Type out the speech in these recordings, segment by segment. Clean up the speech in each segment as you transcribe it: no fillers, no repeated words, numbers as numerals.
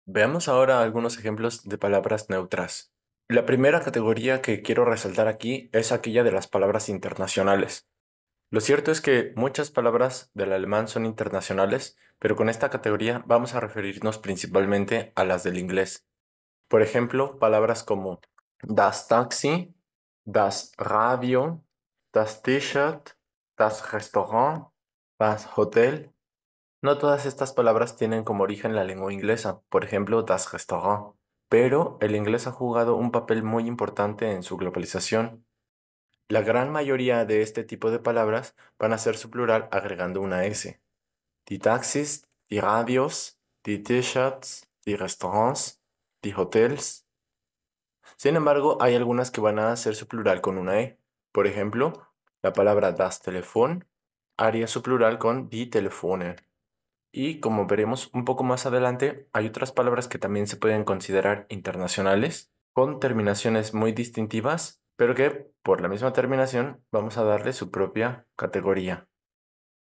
Veamos ahora algunos ejemplos de palabras neutras. La primera categoría que quiero resaltar aquí es aquella de las palabras internacionales. Lo cierto es que muchas palabras del alemán son internacionales, pero con esta categoría vamos a referirnos principalmente a las del inglés. Por ejemplo, palabras como das Taxi, das Radio, das T-shirt, das Restaurant, das Hotel. No todas estas palabras tienen como origen la lengua inglesa, por ejemplo, das Restaurant, pero el inglés ha jugado un papel muy importante en su globalización. La gran mayoría de este tipo de palabras van a ser su plural agregando una S. Die Taxis, die Radios, die T-shirts, die Restaurants, die Hotels. Sin embargo, hay algunas que van a hacer su plural con una E. Por ejemplo, la palabra das Telefon haría su plural con die Telefone. Y como veremos un poco más adelante, hay otras palabras que también se pueden considerar internacionales, con terminaciones muy distintivas, pero que por la misma terminación vamos a darle su propia categoría.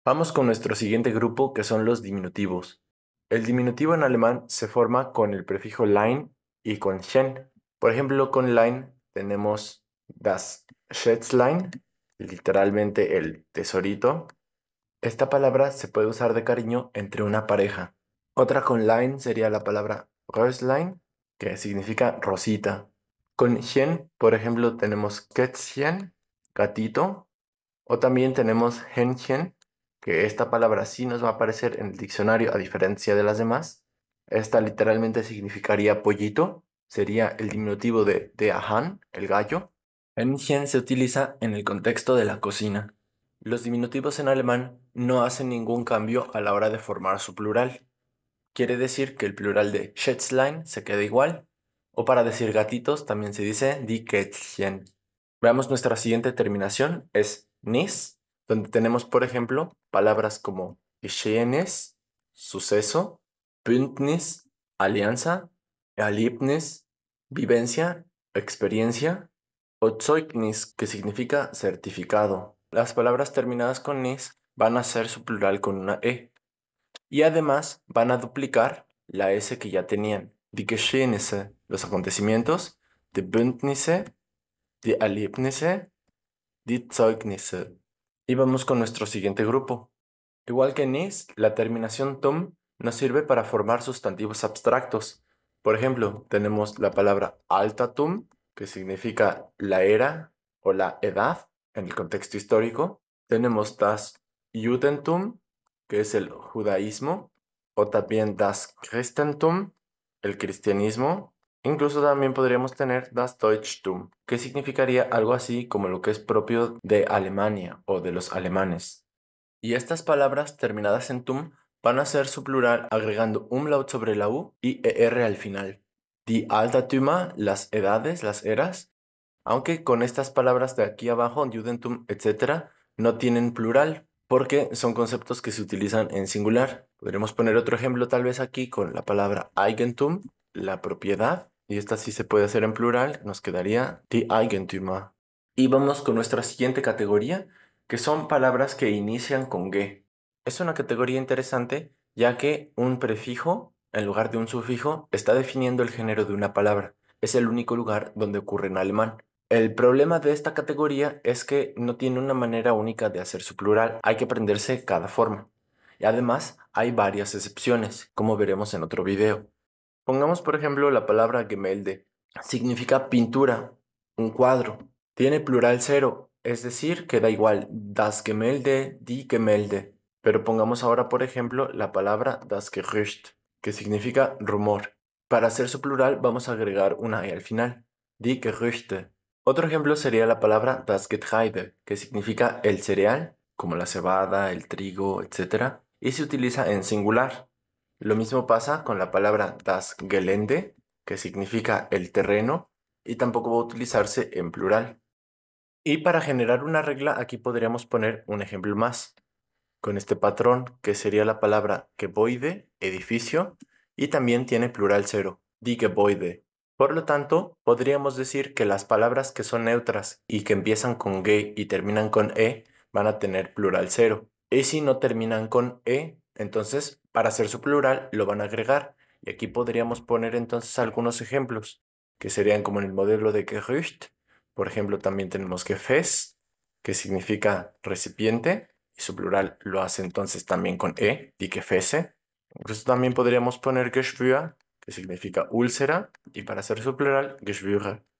Vamos con nuestro siguiente grupo, que son los diminutivos. El diminutivo en alemán se forma con el prefijo lein y con chen. Por ejemplo, con lein tenemos das Schätzlein, literalmente el tesorito. Esta palabra se puede usar de cariño entre una pareja. Otra con line sería la palabra Röslein, que significa rosita. Con Chen, por ejemplo, tenemos Kätzchen, gatito, o también tenemos Hähnchen, que esta palabra sí nos va a aparecer en el diccionario a diferencia de las demás. Esta literalmente significaría pollito, sería el diminutivo de Hahn, el gallo. Hähnchen se utiliza en el contexto de la cocina. Los diminutivos en alemán no hacen ningún cambio a la hora de formar su plural. Quiere decir que el plural de Schätzlein se queda igual, o para decir gatitos también se dice die Kätzchen. Veamos nuestra siguiente terminación, es nis, donde tenemos, por ejemplo, palabras como Geschehnis, suceso, Bündnis, alianza, Erlebnis, vivencia, experiencia, o Zeugnis, que significa certificado. Las palabras terminadas con nis van a ser su plural con una E. Y además van a duplicar la S que ya tenían. Die Geschehnisse, los acontecimientos, die Bündnisse, die Erlebnisse, die Zeugnisse. Y vamos con nuestro siguiente grupo. Igual que nis, la terminación tum nos sirve para formar sustantivos abstractos. Por ejemplo, tenemos la palabra Altertum, que significa la era o la edad en el contexto histórico. Tenemos das Judentum, que es el judaísmo, o también das Christentum, el cristianismo. Incluso también podríamos tener das Deutschtum, que significaría algo así como lo que es propio de Alemania o de los alemanes. Y estas palabras terminadas en tum van a ser su plural agregando umlaut sobre la u y er al final. Die Altertümer, las edades, las eras, aunque con estas palabras de aquí abajo, Judentum, etc., no tienen plural, porque son conceptos que se utilizan en singular. Podríamos poner otro ejemplo tal vez aquí con la palabra Eigentum, la propiedad, y esta sí se puede hacer en plural, nos quedaría die Eigentümer. Y vamos con nuestra siguiente categoría, que son palabras que inician con ge. Es una categoría interesante, ya que un prefijo, en lugar de un sufijo, está definiendo el género de una palabra. Es el único lugar donde ocurre en alemán. El problema de esta categoría es que no tiene una manera única de hacer su plural, hay que aprenderse cada forma. Y además hay varias excepciones, como veremos en otro video. Pongamos por ejemplo la palabra Gemälde. Significa pintura, un cuadro. Tiene plural cero, es decir, que da igual das Gemälde, die Gemälde. Pero pongamos ahora por ejemplo la palabra das Gerücht, que significa rumor. Para hacer su plural vamos a agregar una E al final, die Gerüchte. Otro ejemplo sería la palabra das Getreide, que significa el cereal, como la cebada, el trigo, etc. Y se utiliza en singular. Lo mismo pasa con la palabra das Gelände, que significa el terreno, y tampoco va a utilizarse en plural. Y para generar una regla, aquí podríamos poner un ejemplo más, con este patrón, que sería la palabra Gebäude, edificio, y también tiene plural cero, die Gebäude. Por lo tanto, podríamos decir que las palabras que son neutras y que empiezan con ge y terminan con e van a tener plural cero. Y si no terminan con e, entonces para hacer su plural lo van a agregar Y aquí podríamos poner entonces algunos ejemplos, que serían como en el modelo de Gerücht. Por ejemplo, también tenemos Gefäß, que significa recipiente, y su plural lo hace entonces también con E, die Gefäße. Incluso también podríamos poner Geschwür, que significa úlcera, y para hacer su plural, Geschwüre.